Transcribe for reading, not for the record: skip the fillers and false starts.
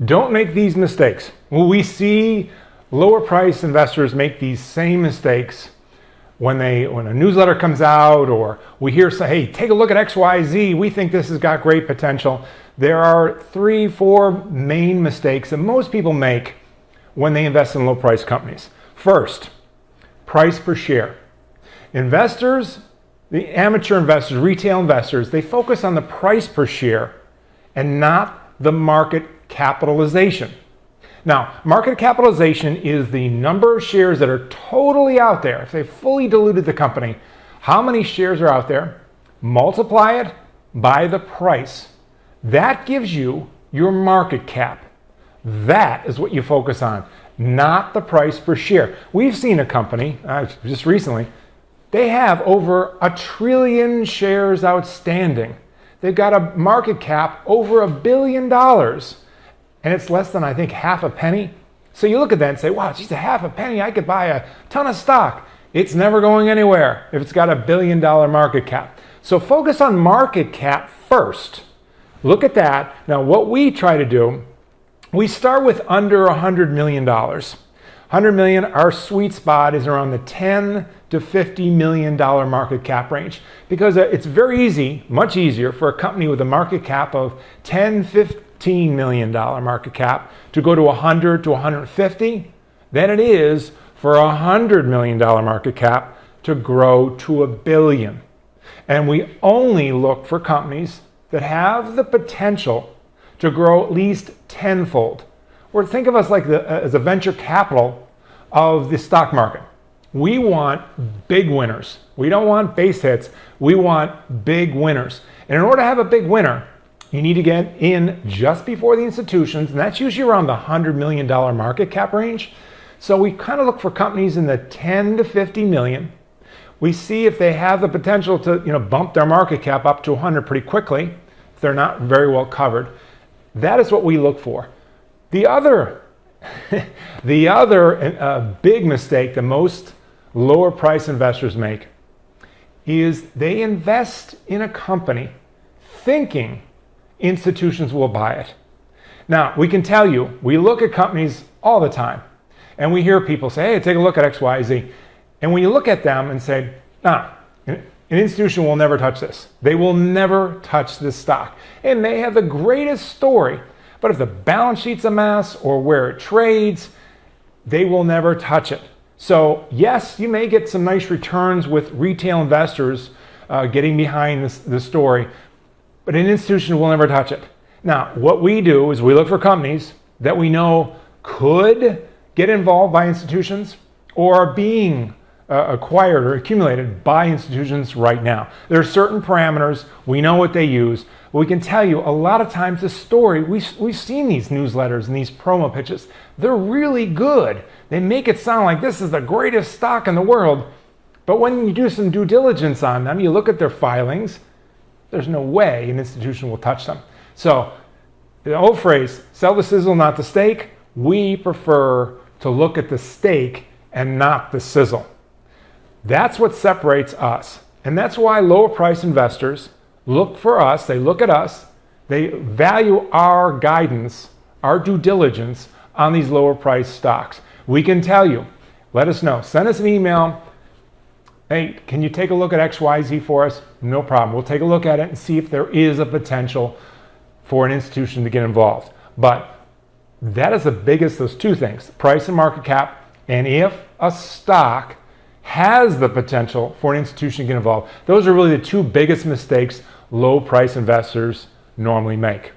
Don't make these mistakes. We see lower price investors make these same mistakes when a newsletter comes out, or we hear say, hey, take a look at XYZ, we think this has got great potential. There are 3-4 main mistakes that most people make when they invest in low price companies. First, price per share. Investors, the amateur investors, retail investors, they focus on the price per share and not the market capitalization. Now, market capitalization is the number of shares that are totally out there. If they fully diluted the company, how many shares are out there? Multiply it by the price. That gives you your market cap. That is what you focus on, not the price per share. We've seen a company, just recently, they have over 1 trillion shares outstanding. They've got a market cap over $1 billion. And it's less than, I think, half a penny. So you look at that and say, wow, geez, a half a penny, I could buy a ton of stock. It's never going anywhere if it's got $1 billion market cap. So focus on market cap first. Look at that. Now, what we try to do, we start with under $100 million. 100 million, our sweet spot is around the $10 to $50 million market cap range, because it's very easy, much easier for a company with a market cap of 10, 15 $15 million market cap to go to 100 to 150 than it is for a $100 million market cap to grow to $1 billion. And we only look for companies that have the potential to grow at least tenfold. Or think of us like as a venture capital of the stock market. We want big winners. We don't want base hits. We want big winners. And in order to have a big winner, you need to get in just before the institutions, and that's usually around the $100 million market cap range. So we kind of look for companies in the 10 to 50 million. We see if they have the potential to bump their market cap up to 100 pretty quickly, if they're not very well covered. That is what we look for. The other big mistake that most lower price investors make is they invest in a company thinking institutions will buy it. Now, we can tell you, we look at companies all the time, and we hear people say, hey, take a look at XYZ. And when you look at them and say, an institution will never touch this. They will never touch this stock. It may have the greatest story, but if the balance sheet's a mess or where it trades, they will never touch it. So yes, you may get some nice returns with retail investors getting behind the story, but an institution will never touch it. Now, what we do is we look for companies that we know could get involved by institutions or are being acquired or accumulated by institutions right now. There are certain parameters. We know what they use. We can tell you a lot of times the story, we've seen these newsletters and these promo pitches. They're really good. They make it sound like this is the greatest stock in the world. But when you do some due diligence on them, you look at their filings, there's no way an institution will touch them. So the old phrase, sell the sizzle, not the steak. We prefer to look at the steak and not the sizzle. That's what separates us. And that's why lower price investors look for us, they look at us, they value our guidance, our due diligence on these lower price stocks. We can tell you, let us know, send us an email. Hey, can you take a look at XYZ for us? No problem. We'll take a look at it and see if there is a potential for an institution to get involved. But that is the biggest, those two things, price and market cap. And if a stock has the potential for an institution to get involved, those are really the two biggest mistakes low price investors normally make.